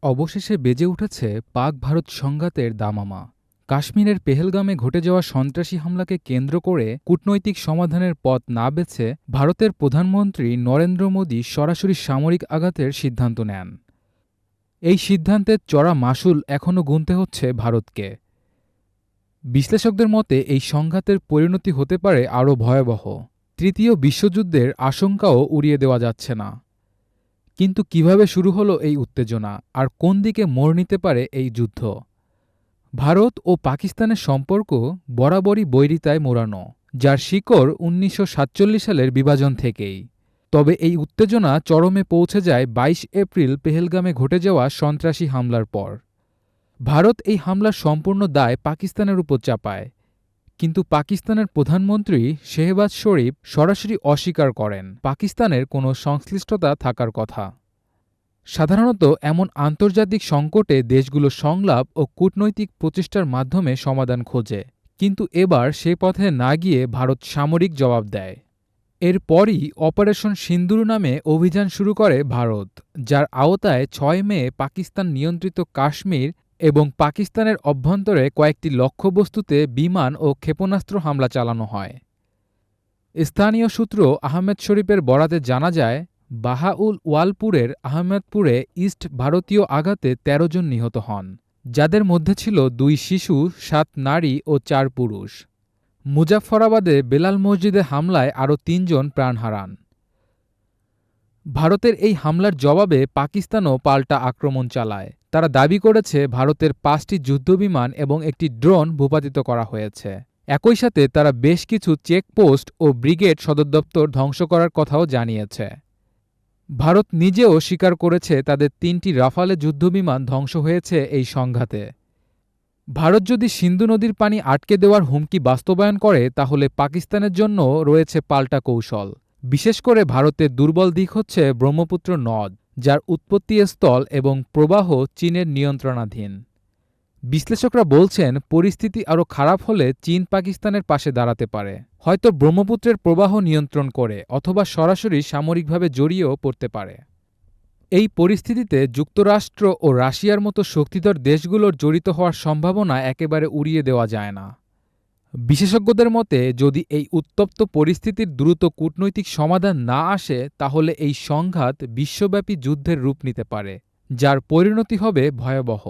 অবশেষে বেজে উঠেছে পাক ভারত সংঘাতের দামামা। কাশ্মীরের পেহেলগামে ঘটে যাওয়া সন্ত্রাসী হামলাকে কেন্দ্র করে কূটনৈতিক সমাধানের পথ না বেছে ভারতের প্রধানমন্ত্রী নরেন্দ্র মোদী সরাসরি সামরিক আঘাতের সিদ্ধান্ত নেন। এই সিদ্ধান্তের চড়া মাশুল এখনও গুনতে হচ্ছে ভারতকে। বিশ্লেষকদের মতে এই সংঘাতের পরিণতি হতে পারে আরও ভয়াবহ। তৃতীয় বিশ্বযুদ্ধের আশঙ্কাও উড়িয়ে দেওয়া যাচ্ছে না। কিন্তু কিভাবে শুরু হলো এই উত্তেজনা, আর কোন দিকে মোড় নিতে পারে এই যুদ্ধ? ভারত ও পাকিস্তানের সম্পর্ক বরাবরই বৈরিতায় মোড়ানো, যার শিকড় ১৯৪৭ সালের বিভাজন থেকেই। তবে এই উত্তেজনা চরমে পৌঁছে যায় ২২ এপ্রিল পেহেলগামে ঘটে যাওয়া সন্ত্রাসী হামলার পর। ভারত এই হামলার সম্পূর্ণ দায় পাকিস্তানের উপর চাপায়, কিন্তু পাকিস্তানের প্রধানমন্ত্রী শেহবাজ শরীফ সরাসরি অস্বীকার করেন পাকিস্তানের কোনো সংশ্লিষ্টতা থাকার কথা। সাধারণত এমন আন্তর্জাতিক সংকটে দেশগুলো সংলাপ ও কূটনৈতিক প্রচেষ্টার মাধ্যমে সমাধান খোঁজে, কিন্তু এবার সে পথে না গিয়ে ভারত সামরিক জবাব দেয়। এরপরই অপারেশন সিন্দুর নামে অভিযান শুরু করে ভারত, যার আওতায় ৬ মে পাকিস্তান নিয়ন্ত্রিত কাশ্মীর এবং পাকিস্তানের অভ্যন্তরে কয়েকটি লক্ষ্যবস্তুতে বিমান ও ক্ষেপণাস্ত্র হামলা চালানো হয়। স্থানীয় সূত্র আহমেদ শরীফের বরাতে জানা যায়, বাহাউল ওয়ালপুরের আহমেদপুরে ইস্ট ভারতীয় আঘাতে ১৩ জন নিহত হন, যাদের মধ্যে ছিল ২ শিশু, ৭ নারী ও ৪ পুরুষ। মুজাফফরাবাদে বেলাল মসজিদে হামলায় আরও ৩ জন প্রাণ হারান। ভারতের এই হামলার জবাবে পাকিস্তানও পাল্টা আক্রমণ চালায়। তারা দাবি করেছে ভারতের ৫টি যুদ্ধবিমান এবং একটি ড্রোন ভূপাতিত করা হয়েছে। একই সাথে তারা বেশ কিছু চেকপোস্ট ও ব্রিগেড সদর দপ্তর ধ্বংস করার কথাও জানিয়েছে। ভারত নিজেও স্বীকার করেছে তাদের ৩টি রাফালে যুদ্ধবিমান ধ্বংস হয়েছে এই সংঘাতে। ভারত যদি সিন্ধু নদীর পানি আটকে দেওয়ার হুমকি বাস্তবায়ন করে, তাহলে পাকিস্তানের জন্য রয়েছে পাল্টা কৌশল। বিশেষ করে ভারতের দুর্বল দিক হচ্ছে ব্রহ্মপুত্র নদ, যার উৎপত্তিস্থল এবং প্রবাহ চীনের নিয়ন্ত্রণাধীন। বিশ্লেষকরা বলছেন, পরিস্থিতি আরও খারাপ হলে চীন পাকিস্তানের পাশে দাঁড়াতে পারে, হয়তো ব্রহ্মপুত্রের প্রবাহ নিয়ন্ত্রণ করে, অথবা সরাসরি সামরিকভাবে জড়িয়েও পড়তে পারে। এই পরিস্থিতিতে যুক্তরাষ্ট্র ও রাশিয়ার মতো শক্তিধর দেশগুলোর জড়িত হওয়ার সম্ভাবনা একেবারে উড়িয়ে দেওয়া যায় না। বিশেষজ্ঞদের মতে, যদি এই উত্তপ্ত পরিস্থিতির দ্রুত কূটনৈতিক সমাধান না আসে, তাহলে এই সংঘাত বিশ্বব্যাপী যুদ্ধের রূপ নিতে পারে, যার পরিণতি হবে ভয়াবহ।